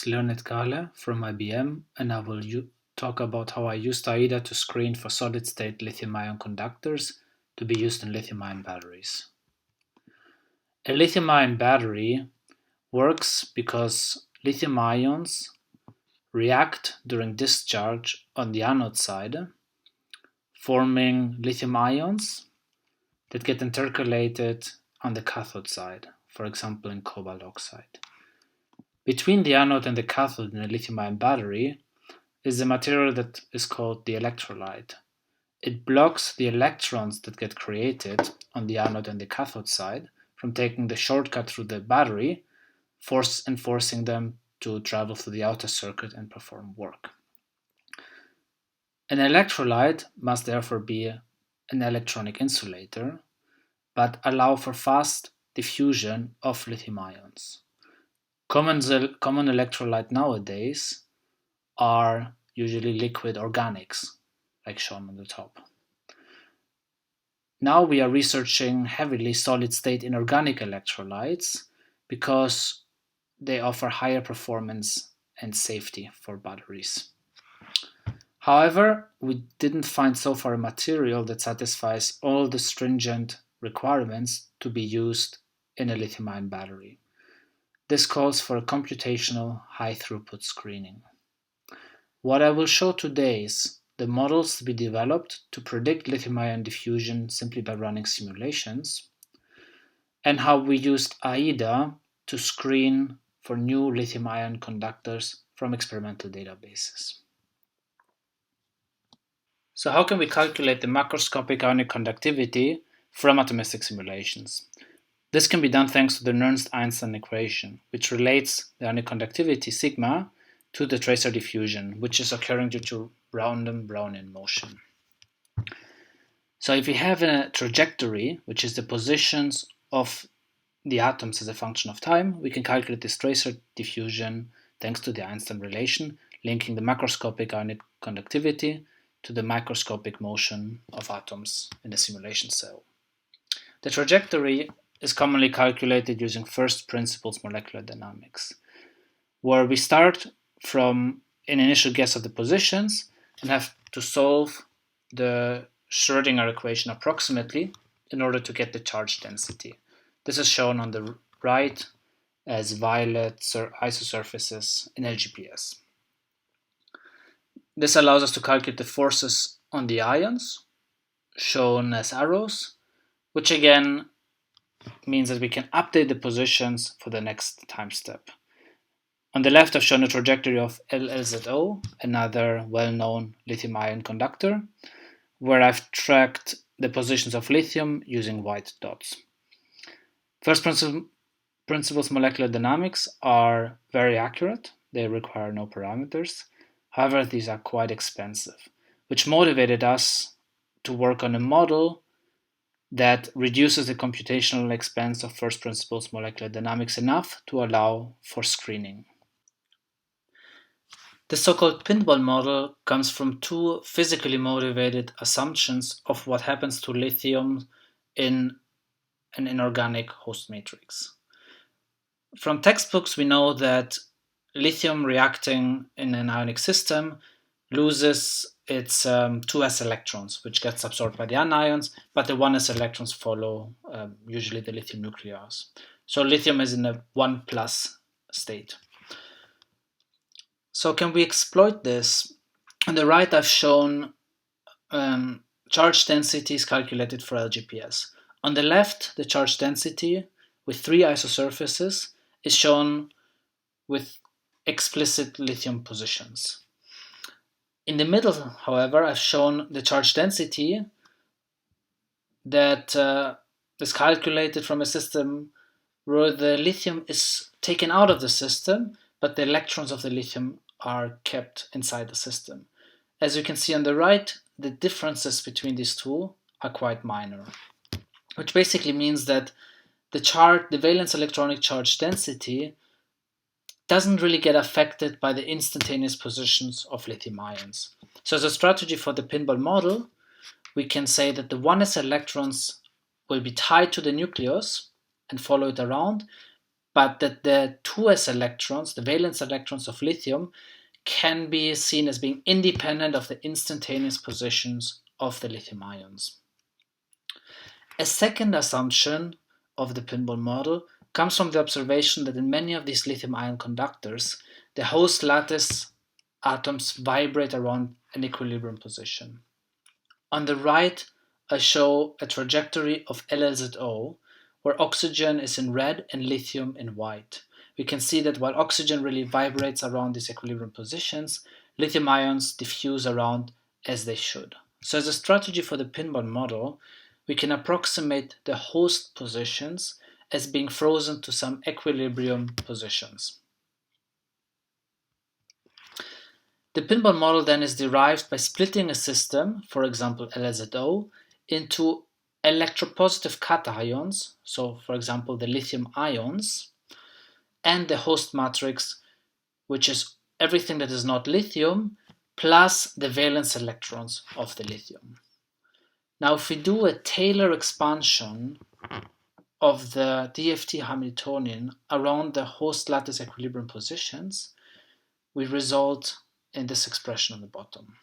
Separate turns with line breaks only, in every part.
is Leonid Kahle from IBM, and I will talk about how I used AiiDA to screen for solid-state lithium-ion conductors to be used in lithium-ion batteries. A lithium-ion battery works because lithium ions react during discharge on the anode side, forming lithium ions that get intercalated on the cathode side, for example in cobalt oxide. Between the anode and the cathode in a lithium-ion battery is a material that is called the electrolyte. It blocks the electrons that get created on the anode and the cathode side from taking the shortcut through the battery, forcing them to travel through the outer circuit and perform work. An electrolyte must therefore be an electronic insulator, but allow for fast diffusion of lithium ions. Common electrolyte nowadays are usually liquid organics, like shown on the top. Now we are researching heavily solid-state inorganic electrolytes because they offer higher performance and safety for batteries. However, we didn't find so far a material that satisfies all the stringent requirements to be used in a lithium-ion battery. This calls for a computational high-throughput screening. What I will show today is the models to be developed to predict lithium-ion diffusion simply by running simulations, and how we used AiiDA to screen for new lithium-ion conductors from experimental databases. So how can we calculate the macroscopic ionic conductivity from atomistic simulations? This can be done thanks to the Nernst-Einstein equation, which relates the ionic conductivity sigma to the tracer diffusion, which is occurring due to random Brownian motion. So if we have a trajectory, which is the positions of the atoms as a function of time, we can calculate this tracer diffusion thanks to the Einstein relation, linking the macroscopic ionic conductivity to the microscopic motion of atoms in a simulation cell. The trajectory is commonly calculated using first principles molecular dynamics, where we start from an initial guess of the positions and have to solve the Schrödinger equation approximately in order to get the charge density. This is shown on the right as violet isosurfaces in LGPS. This allows us to calculate the forces on the ions, shown as arrows, which again means that we can update the positions for the next time step. On the left, I've shown a trajectory of LLZO, another well-known lithium-ion conductor, where I've tracked the positions of lithium using white dots. First principles molecular dynamics are very accurate. They require no parameters. However, these are quite expensive, which motivated us to work on a model that reduces the computational expense of first principles molecular dynamics enough to allow for screening. The so-called Pinball Model comes from two physically motivated assumptions of what happens to lithium in an inorganic host matrix. From textbooks, we know that lithium reacting in an ionic system loses its 2s electrons, which gets absorbed by the anions, but the 1s electrons follow usually the lithium nucleus. So lithium is in a 1+ state. So can we exploit this? On the right, I've shown charge densities calculated for LGPS. On the left, the charge density with 3 isosurfaces is shown with explicit lithium positions. In the middle, however, I've shown the charge density that is calculated from a system where the lithium is taken out of the system, but the electrons of the lithium are kept inside the system. As you can see on the right, the differences between these two are quite minor, which basically means that the valence electronic charge density doesn't really get affected by the instantaneous positions of lithium ions. So as a strategy for the pinball model, we can say that the 1s electrons will be tied to the nucleus and follow it around, but that the 2s electrons, the valence electrons of lithium, can be seen as being independent of the instantaneous positions of the lithium ions. A second assumption of the pinball model comes from the observation that in many of these lithium-ion conductors, the host lattice atoms vibrate around an equilibrium position. On the right, I show a trajectory of LLZO, where oxygen is in red and lithium in white. We can see that while oxygen really vibrates around these equilibrium positions, lithium ions diffuse around as they should. So as a strategy for the pinball model, we can approximate the host positions as being frozen to some equilibrium positions. The pinball model then is derived by splitting a system, for example LLZO, into electropositive cations, so for example the lithium ions, and the host matrix, which is everything that is not lithium, plus the valence electrons of the lithium. Now if we do a Taylor expansion of the DFT Hamiltonian around the host lattice equilibrium positions, we result in this expression on the bottom.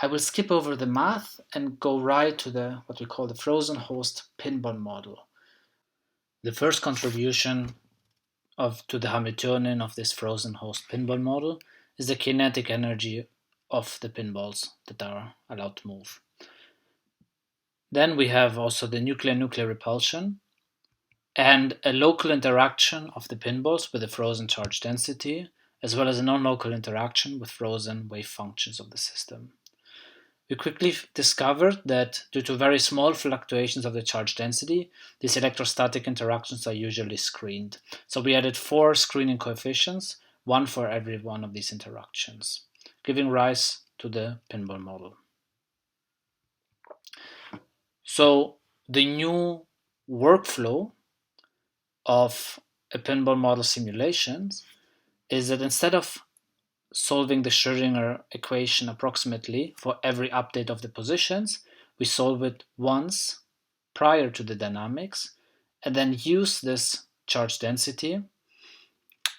I will skip over the math and go right to what we call the frozen host pinball model. The first contribution to the Hamiltonian of this frozen host pinball model is the kinetic energy of the pinballs that are allowed to move. Then we have also the nuclear-nuclear repulsion and a local interaction of the pinballs with the frozen charge density, as well as a non-local interaction with frozen wave functions of the system. We quickly discovered that due to very small fluctuations of the charge density, these electrostatic interactions are usually screened. So we added 4 screening coefficients, one for every one of these interactions, giving rise to the pinball model. So the new workflow of a pinball model simulations is that instead of solving the Schrödinger equation approximately for every update of the positions, we solve it once prior to the dynamics and then use this charge density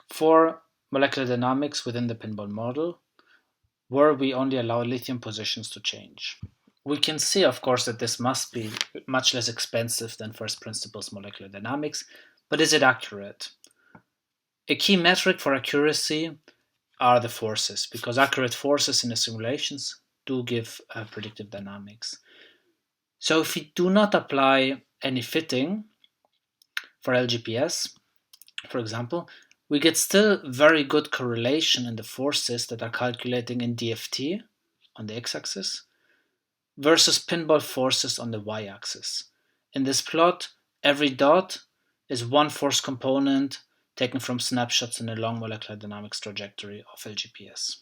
for molecular dynamics within the pinball model, where we only allow lithium positions to change. We can see, of course, that this must be much less expensive than first principles molecular dynamics, but is it accurate? A key metric for accuracy are the forces, because accurate forces in the simulations do give predictive dynamics. So if we do not apply any fitting for LGPS, for example, we get still very good correlation in the forces that are calculating in DFT on the x-axis versus pinball forces on the y-axis. In this plot, every dot is one force component taken from snapshots in a long molecular dynamics trajectory of LGPS.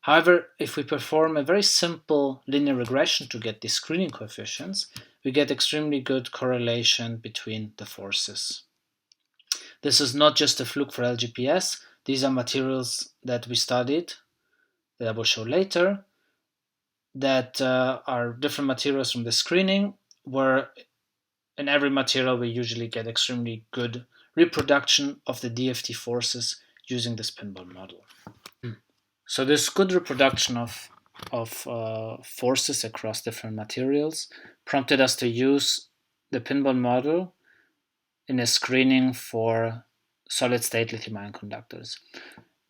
However, if we perform a very simple linear regression to get these screening coefficients, we get extremely good correlation between the forces. This is not just a fluke for LGPS. These are materials that we studied, that I will show later, that are different materials from the screening, where in every material we usually get extremely good reproduction of the DFT forces using this pinball model. So this good reproduction of forces across different materials prompted us to use the pinball model in a screening for solid-state lithium-ion conductors.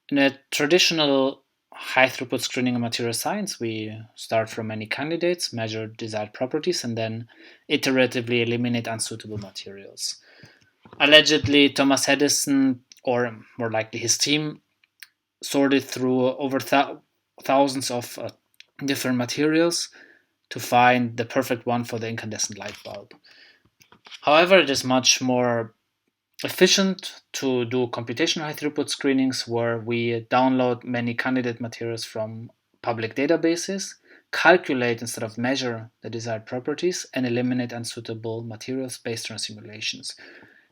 In a traditional high-throughput screening in material science, we start from many candidates, measure desired properties, and then iteratively eliminate unsuitable materials. Allegedly, Thomas Edison, or more likely his team, sorted through over thousands of different materials to find the perfect one for the incandescent light bulb. However, it is much more efficient to do computational high throughput screenings where we download many candidate materials from public databases, calculate instead of measure the desired properties, and eliminate unsuitable materials based on simulations,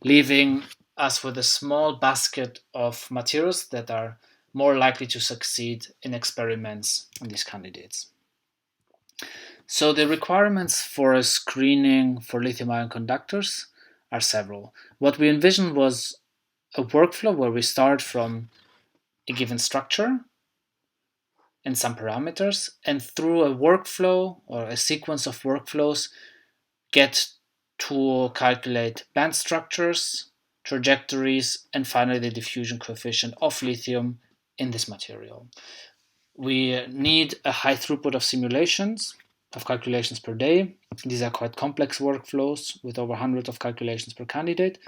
leaving us with a small basket of materials that are more likely to succeed in experiments on these candidates. So the requirements for a screening for lithium-ion conductors are several. What we envisioned was a workflow where we start from a given structure and some parameters, and through a workflow or a sequence of workflows get to calculate band structures, trajectories, and finally the diffusion coefficient of lithium in this material. We need a high throughput of simulations, of calculations per day. These are quite complex workflows with over hundreds of calculations per candidate.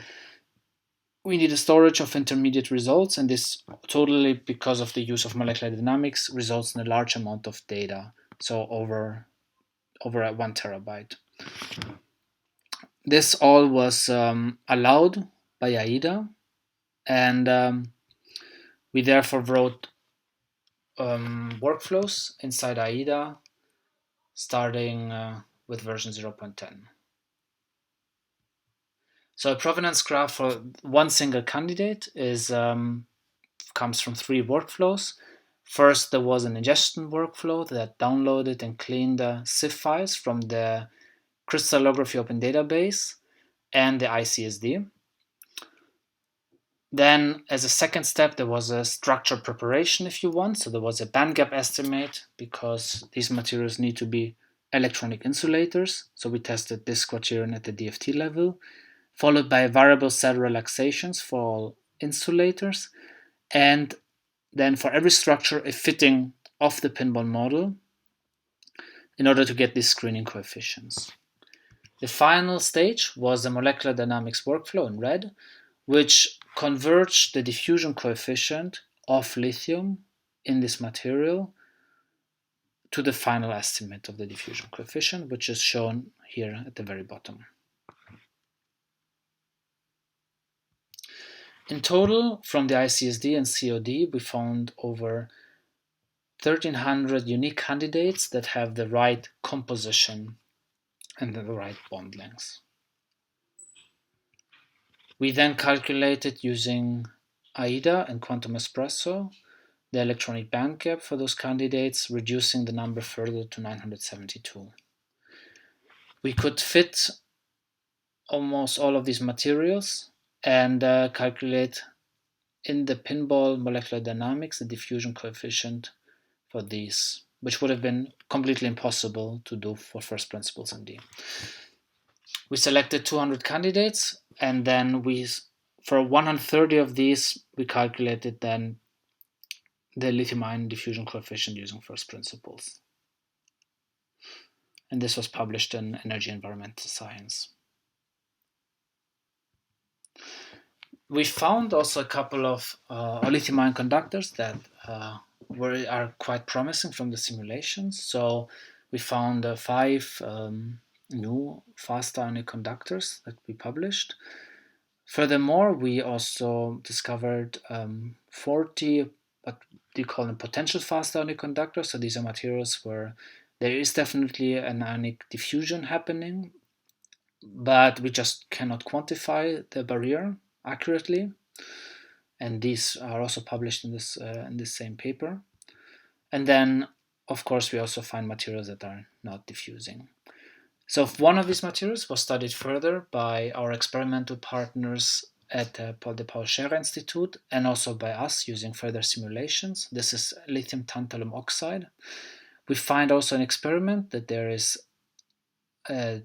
We need a storage of intermediate results, and this totally, because of the use of molecular dynamics, results in a large amount of data, so over 1 terabyte. This all was allowed by AiiDA, and we therefore wrote workflows inside AiiDA starting with version 0.10. So a provenance graph for one single candidate comes from 3 workflows. First, there was an ingestion workflow that downloaded and cleaned the CIF files from the crystallography open database and the ICSD. Then, as a second step, there was a structure preparation, if you want. So there was a band gap estimate because these materials need to be electronic insulators. So we tested this criterion at the DFT level, followed by variable cell relaxations for all insulators, and then for every structure, a fitting of the pinball model in order to get these screening coefficients. The final stage was the molecular dynamics workflow in red, which converged the diffusion coefficient of lithium in this material to the final estimate of the diffusion coefficient, which is shown here at the very bottom. In total, from the ICSD and COD, we found over 1,300 unique candidates that have the right composition and the right bond lengths. We then calculated using AiiDA and Quantum Espresso the electronic band gap for those candidates, reducing the number further to 972. We could fit almost all of these materials and calculate in the pinball molecular dynamics the diffusion coefficient for these, which would have been completely impossible to do for first principles MD. We selected 200 candidates, and then for 130 of these, we calculated then the lithium-ion diffusion coefficient using first principles. And this was published in Energy Environmental Science. We found also a couple of lithium-ion conductors that are quite promising from the simulations. So we found 5 new fast ionic conductors that we published. Furthermore, we also discovered 40, what do you call them, potential fast ionic conductors. So these are materials where there is definitely an ionic diffusion happening, but we just cannot quantify the barrier accurately. And these are also published in this same paper. And then, of course, we also find materials that are not diffusing. So one of these materials was studied further by our experimental partners at the Paul Scherrer Institute and also by us using further simulations. This is lithium tantalum oxide. We find also an experiment that there is a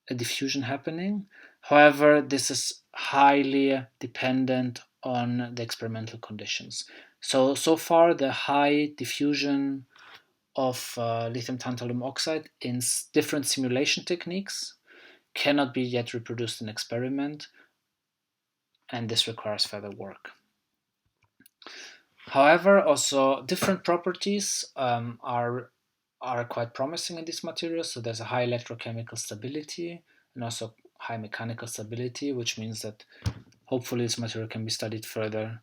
diffusion happening. However, this is highly dependent on the experimental conditions. So far, the high diffusion of lithium tantalum oxide in different simulation techniques cannot be yet reproduced in experiment, and this requires further work. However, also different properties are quite promising in this material. So there's a high electrochemical stability and also high mechanical stability, which means that hopefully this material can be studied further.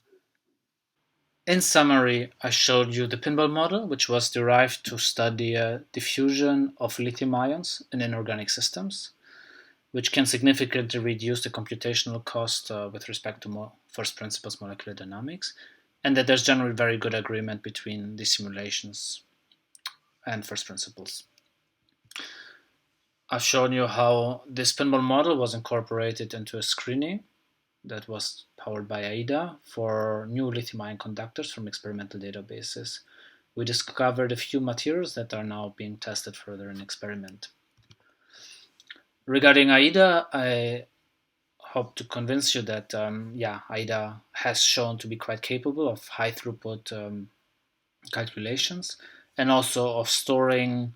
In summary, I showed you the pinball model, which was derived to study diffusion of lithium ions in inorganic systems, which can significantly reduce the computational cost with respect to first principles molecular dynamics, and that there's generally very good agreement between these simulations and first principles. I've shown you how this pinball model was incorporated into a screening that was powered by AiiDA for new lithium-ion conductors from experimental databases. We discovered a few materials that are now being tested further in experiment. Regarding AiiDA, I hope to convince you that AiiDA has shown to be quite capable of high throughput calculations and also of storing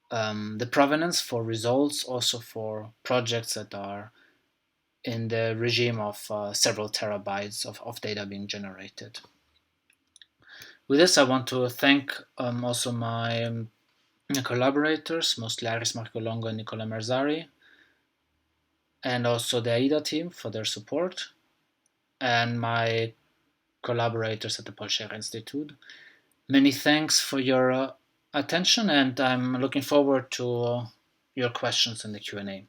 the provenance for results, also for projects that are in the regime of several terabytes of data being generated. With this, I want to thank also my collaborators, mostly Iris Marco Longo and Nicola Marzari, and also the AiiDA team for their support, and my collaborators at the Paul Scherrer Institute. Many thanks for your attention, and I'm looking forward to your questions in the Q&A.